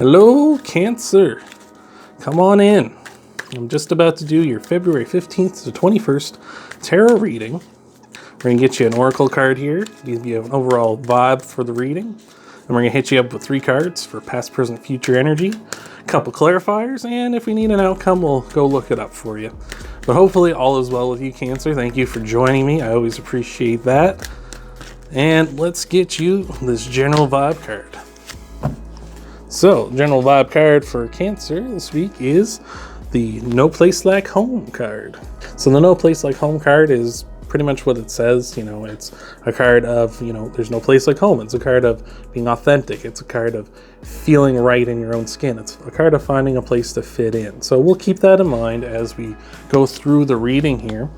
Hello, Cancer. Come on in. I'm just about to do your February 15th to 21st tarot reading. We're going to get you an oracle card here, give you an overall vibe for the reading. And we're going to hit you up with 3 cards for past, present, future energy, a couple clarifiers, and if we need an outcome, we'll go look it up for you. But hopefully all is well with you, Cancer. Thank you for joining me. I always appreciate that. And let's get you this general vibe card. So, general vibe card for Cancer this week is the No Place Like Home card. So the No Place Like Home card is pretty much what it says. You know, it's a card of, there's no place like home. It's a card of being authentic. It's a card of feeling right in your own skin. It's a card of finding a place to fit in. So we'll keep that in mind as we go through the reading here.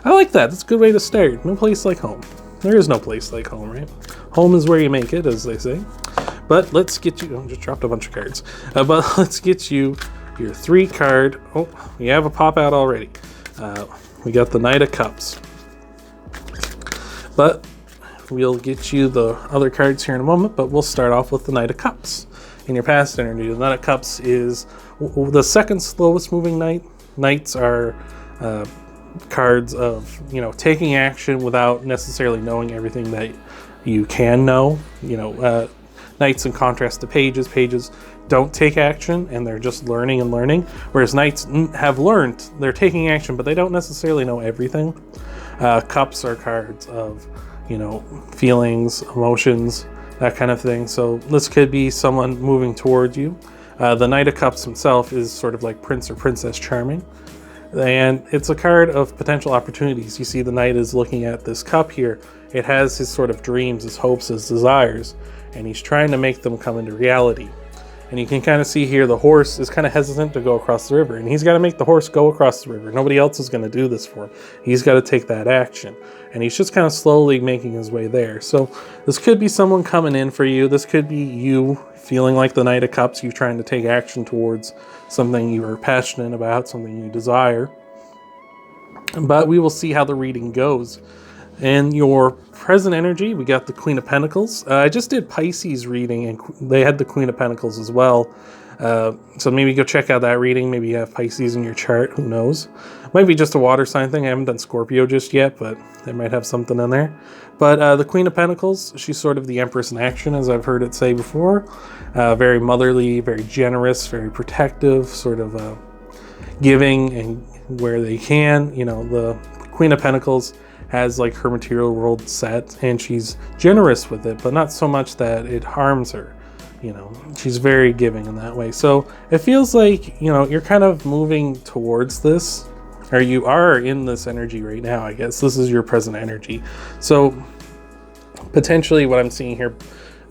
I like that. That's a good way to start. No place like home. There is no place like home, right? Home is where you make it, as they say. But let's get you, I just dropped a bunch of cards. But let's get you your 3 card. Oh, we have a pop out already. We got the Knight of Cups. But we'll get you the other cards here in a moment, but we'll start off with the Knight of Cups. In your past energy, the Knight of Cups is the second slowest moving knight. Knights are cards of, taking action without necessarily knowing everything that you can know. Knights, in contrast to pages don't take action and they're just learning and learning, whereas knights have learned, they're taking action, but they don't necessarily know everything. Cups are cards of, feelings, emotions, that kind of thing. So this could be someone moving towards you. The Knight of Cups himself is sort of like Prince or Princess Charming. And it's a card of potential opportunities. You see the knight is looking at this cup here. It has his sort of dreams, his hopes, his desires, and he's trying to make them come into reality. And you can kind of see here the horse is kind of hesitant to go across the river, and he's got to make the horse go across the river. Nobody else is going to do this for him. He's got to take that action, and he's just kind of slowly making his way there. So this could be someone coming in for you. This could be you feeling like the Knight of Cups, you trying to take action towards something you are passionate about, something you desire. But we will see how the reading goes. And your present energy, we got the Queen of Pentacles. I just did Pisces reading, and they had the Queen of Pentacles as well. So maybe go check out that reading. Maybe you have Pisces in your chart. Who knows? Might be just a water sign thing. I haven't done Scorpio just yet, but they might have something in there. But the Queen of Pentacles, she's sort of the Empress in action, as I've heard it say before. Very motherly, very generous, very protective, sort of giving and where they can. The Queen of Pentacles has like her material world set, and she's generous with it, but not so much that it harms her. She's very giving in that way. So it feels like, you're kind of moving towards this, or you are in this energy right now, I guess. This is your present energy. So potentially what I'm seeing here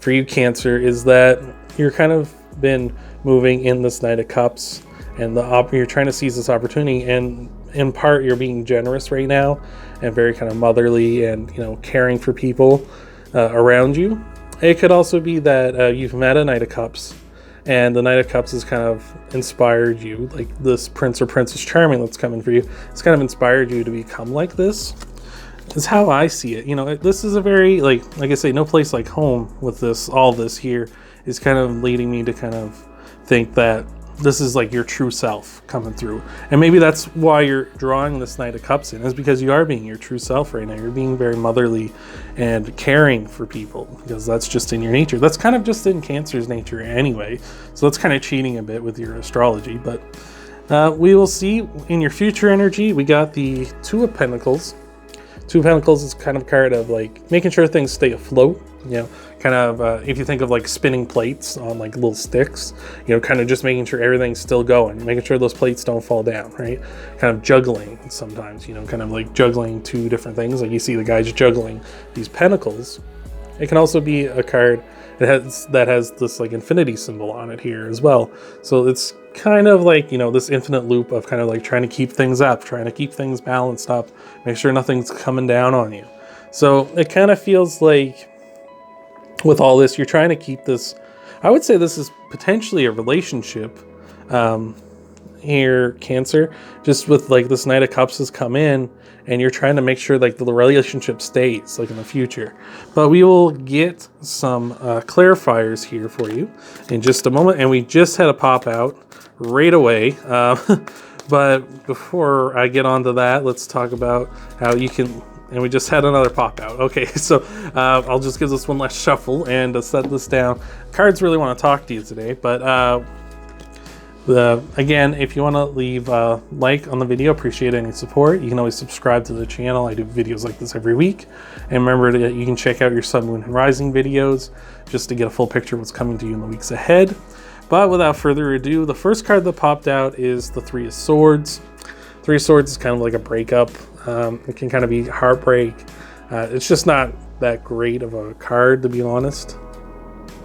for you, Cancer, is that you're kind of been moving in this Knight of Cups, and you're trying to seize this opportunity, and in part you're being generous right now and very kind of motherly and caring for people around you. It could also be that you've met a Knight of Cups, and the Knight of Cups has kind of inspired you, like this Prince or Princess Charming that's coming for you. It's kind of inspired you to become like this. Is how I see it. This is a very, like I say, no place like home with this. All this here is kind of leading me to kind of think that this is like your true self coming through. And maybe that's why you're drawing this Knight of Cups in, is because you are being your true self right now. You're being very motherly and caring for people, because that's just in your nature. That's kind of just in Cancer's nature anyway. So that's kind of cheating a bit with your astrology. But we will see in your future energy. We got the Two of Pentacles. Two of Pentacles is kind of a card of like making sure things stay afloat. Kind of if you think of like spinning plates on like little sticks, kind of just making sure everything's still going, making sure those plates don't fall down, right? Kind of juggling sometimes, kind of like juggling 2 different things. Like you see the guys juggling these pentacles. It can also be a card that has this like infinity symbol on it here as well. So it's kind of like, this infinite loop of kind of like trying to keep things up, trying to keep things balanced up, make sure nothing's coming down on you. So it kind of feels like with all this, you're trying to keep this, I would say this is potentially a relationship, here, Cancer, just with like this Knight of Cups has come in, and you're trying to make sure like the relationship stays like in the future. But we will get some clarifiers here for you in just a moment, and we just had a pop out right away. But before I get onto that, let's talk about how you can. And we just had another pop out. Okay, so I'll just give this one last shuffle and set this down. Cards really want to talk to you today, but again, if you want to leave a like on the video, appreciate any support. You can always subscribe to the channel. I do videos like this every week. And remember that you can check out your Sun, Moon, and Rising videos just to get a full picture of what's coming to you in the weeks ahead. But without further ado, the first card that popped out is the Three of Swords. Three of Swords is kind of like a breakup. It can kind of be heartbreak. It's just not that great of a card, to be honest.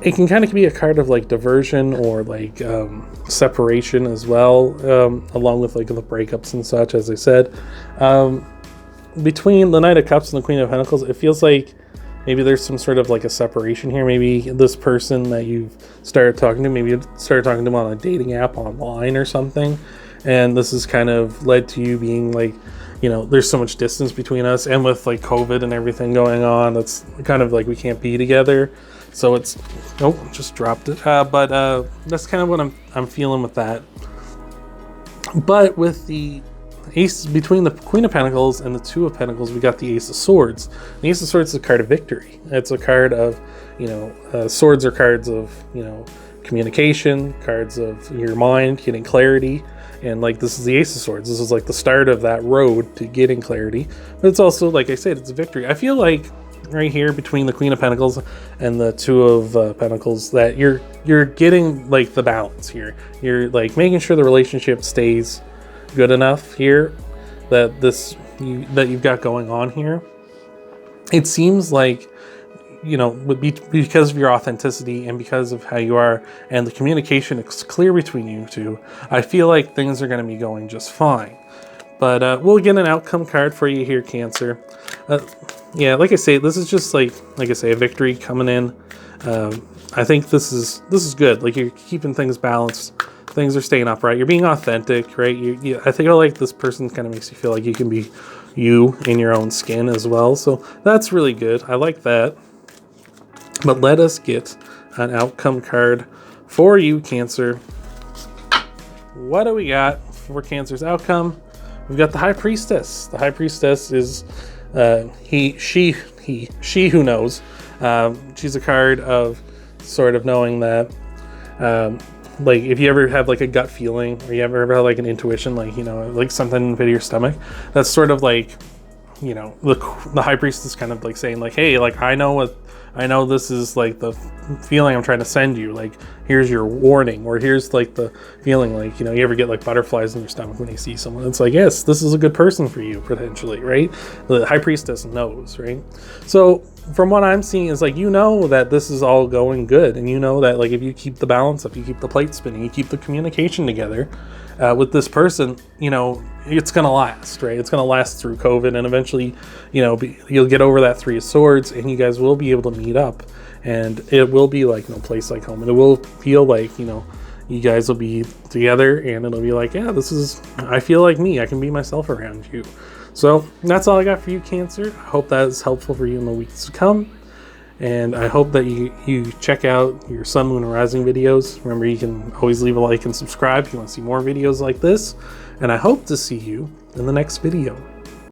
It can kind of be a card of like diversion or like separation as well, along with like the breakups and such, as I said. Between the Knight of Cups and the Queen of Pentacles, it feels like maybe there's some sort of like a separation here. Maybe this person that you've started talking to, maybe you started talking to them on a dating app online or something. And this has kind of led to you being like, you know, there's so much distance between us, and with like COVID and everything going on, that's kind of like we can't be together. So it's, oh, just dropped it. But that's kind of what I'm feeling with that. But with the Ace, between the Queen of Pentacles and the Two of Pentacles, we got the Ace of Swords. The Ace of Swords is a card of victory. It's a card of, you know, swords are cards of, you know, communication, cards of your mind, getting clarity. And like this is the Ace of Swords. This is like the start of that road to getting clarity. But it's also, like I said, it's a victory. I feel like right here between the Queen of Pentacles and the Two of Pentacles that you're getting like the balance here. You're like making sure the relationship stays good enough here that that you've got going on here. It seems like, you know, because of your authenticity and because of how you are and the communication is clear between you two, I feel like things are going to be going just fine. But we'll get an outcome card for you here, Cancer. Yeah, like I say, this is just like I say, a victory coming in. I think this is good. Like, you're keeping things balanced. Things are staying upright. You're being authentic, right? I feel like this person kind of makes you feel like you can be you in your own skin as well. So that's really good. I like that. But let us get an outcome card for you, Cancer. What do we got for Cancer's outcome? We've got the High Priestess. The High Priestess is she who knows. She's a card of sort of knowing that, like, if you ever have like a gut feeling, or you ever have like an intuition, like, you know, like something in the pit of your stomach, that's sort of like, you know, the High Priestess kind of like saying like, hey, like, I know this is like the feeling I'm trying to send you. Like, here's your warning, or here's like the feeling, like, you know, you ever get like butterflies in your stomach when you see someone. It's like, yes, this is a good person for you, potentially, right? The High Priestess knows, right? So from what I'm seeing is like, you know that this is all going good, and you know that like if you keep the balance up, you keep the plate spinning, you keep the communication together with this person, you know, it's gonna last, right? It's gonna last through COVID, and eventually, you know, you'll get over that Three of Swords, and you guys will be able to meet up, and it will be like no place like home, and it will feel like, you know, you guys will be together, and it'll be like, yeah, I feel like me, I can be myself around you. So that's all I got for you, Cancer. I hope that is helpful for you in the weeks to come. And I hope that you check out your Sun, Moon, and Rising videos. Remember, you can always leave a like and subscribe if you want to see more videos like this. And I hope to see you in the next video.